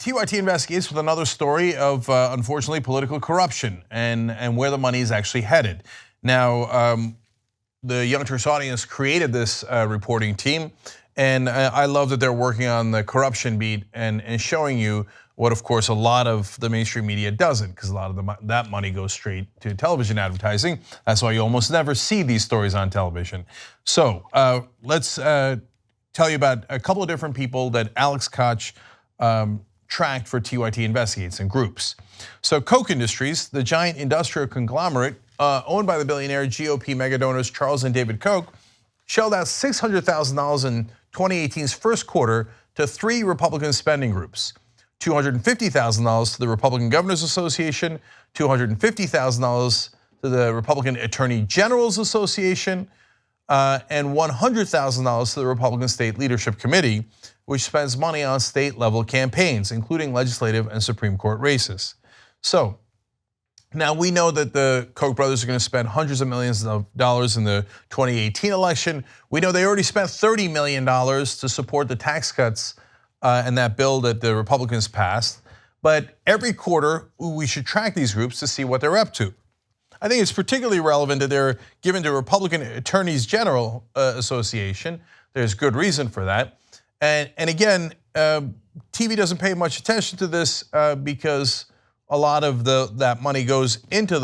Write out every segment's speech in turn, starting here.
TYT investigates with another story of, unfortunately, political corruption and where the money is actually headed. Now, the Young Turks audience created this reporting team, and I love that they're working on the corruption beat and showing you what, of course, a lot of the mainstream media doesn't, because a lot of that money goes straight to television advertising. That's why you almost never see these stories on television. So let's tell you about a couple of different people that Alex Koch tracked for TYT Investigates in groups. So Koch Industries, the giant industrial conglomerate owned by the billionaire GOP megadonors Charles and David Koch, shelled out $600,000 in 2018's first quarter to 3 Republican spending groups. $250,000 to the Republican Governors Association, $250,000 to the Republican Attorney General's Association, and $100,000 to the Republican State Leadership Committee, which spends money on state-level campaigns, including legislative and Supreme Court races. So now we know that the Koch brothers are going to spend hundreds of millions of dollars in the 2018 election. We know they already spent $30 million to support the tax cuts and that bill that the Republicans passed. But every quarter, we should track these groups to see what they're up to. I think it's particularly relevant that they're given to Republican Attorneys General Association. There's good reason for that. And again, TV doesn't pay much attention to this because a lot of that money goes into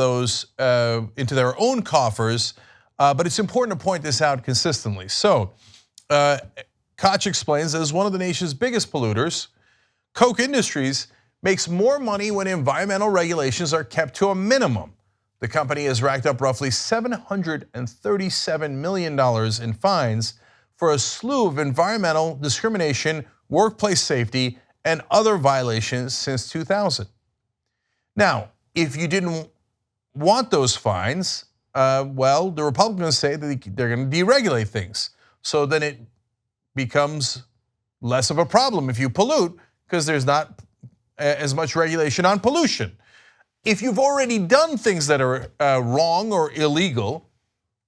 into their own coffers. But it's important to point this out consistently. So Koch explains that as one of the nation's biggest polluters, Koch Industries makes more money when environmental regulations are kept to a minimum. The company has racked up roughly $737 million in fines for a slew of environmental discrimination, workplace safety, and other violations since 2000. Now, if you didn't want those fines, well, the Republicans say that they're going to deregulate things. So then it becomes less of a problem if you pollute, because there's not as much regulation on pollution. If you've already done things that are wrong or illegal,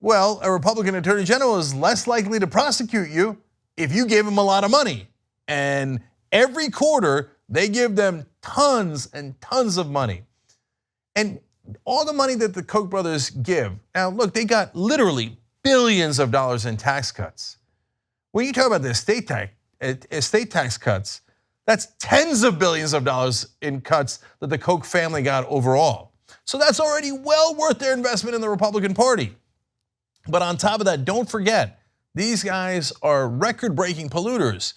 well, a Republican Attorney General is less likely to prosecute you if you gave him a lot of money. And every quarter, they give them tons and tons of money. And all the money that the Koch brothers give, now look, they got literally billions of dollars in tax cuts. When you talk about the estate tax cuts, that's tens of billions of dollars in cuts that the Koch family got overall. So that's already well worth their investment in the Republican Party. But on top of that, don't forget, these guys are record-breaking polluters.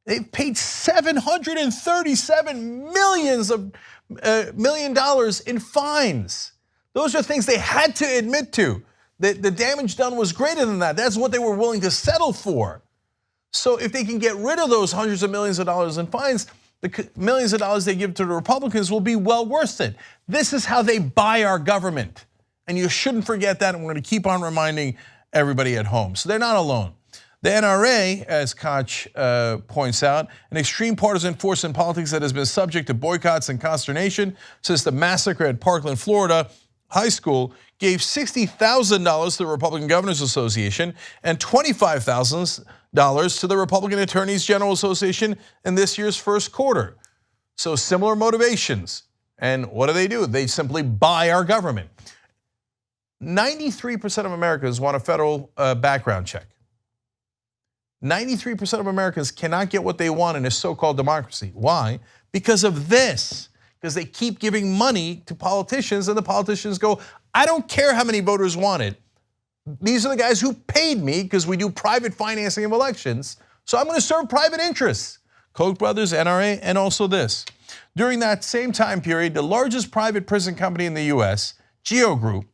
They've paid $737 million in fines. Those are things they had to admit to. The damage done was greater than that. That's what they were willing to settle for. So if they can get rid of those hundreds of millions of dollars in fines, the millions of dollars they give to the Republicans will be well worth it. This is how they buy our government. And you shouldn't forget that, and we're going to keep on reminding everybody at home. So they're not alone. The NRA, as Koch points out, an extreme partisan force in politics that has been subject to boycotts and consternation since the massacre at Parkland, Florida High School, gave $60,000 to the Republican Governors Association and $25,000 to the Republican Attorneys General Association in this year's first quarter. So similar motivations. And what do? They simply buy our government. 93% of Americans want a federal background check. 93% of Americans cannot get what they want in a so-called democracy. Why? Because of this. Because they keep giving money to politicians, and the politicians go, I don't care how many voters want it. These are the guys who paid me because we do private financing of elections, so I'm going to serve private interests. Koch brothers, NRA, and also this. During that same time period, the largest private prison company in the US, Geo Group,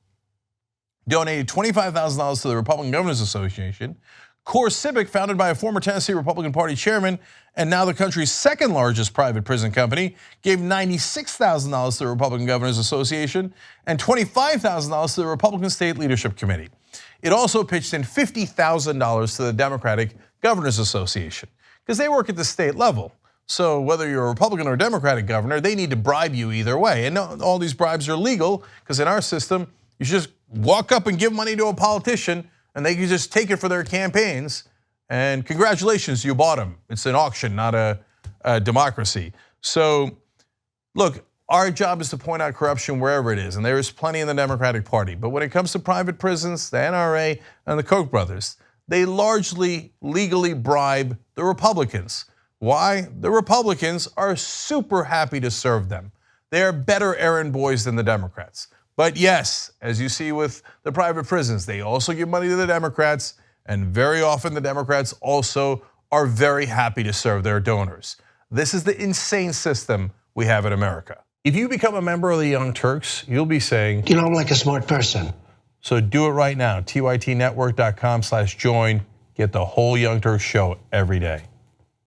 donated $25,000 to the Republican Governors Association. Core Civic, founded by a former Tennessee Republican Party chairman and now the country's second largest private prison company, gave $96,000 to the Republican Governors Association and $25,000 to the Republican State Leadership Committee. It also pitched in $50,000 to the Democratic Governors Association because they work at the state level. So whether you're a Republican or Democratic governor, they need to bribe you either way. And all these bribes are legal because in our system, you should just walk up and give money to a politician and they can just take it for their campaigns. And congratulations, you bought them. It's an auction, not a democracy. So look, our job is to point out corruption wherever it is, and there is plenty in the Democratic Party. But when it comes to private prisons, the NRA and the Koch brothers, they largely legally bribe the Republicans. Why? The Republicans are super happy to serve them. They are better errand boys than the Democrats. But yes, as you see with the private prisons, they also give money to the Democrats, and very often the Democrats also are very happy to serve their donors. This is the insane system we have in America. If you become a member of the Young Turks, you'll be saying, you know, I'm like a smart person. So do it right now, tytnetwork.com/join. Get the whole Young Turks show every day.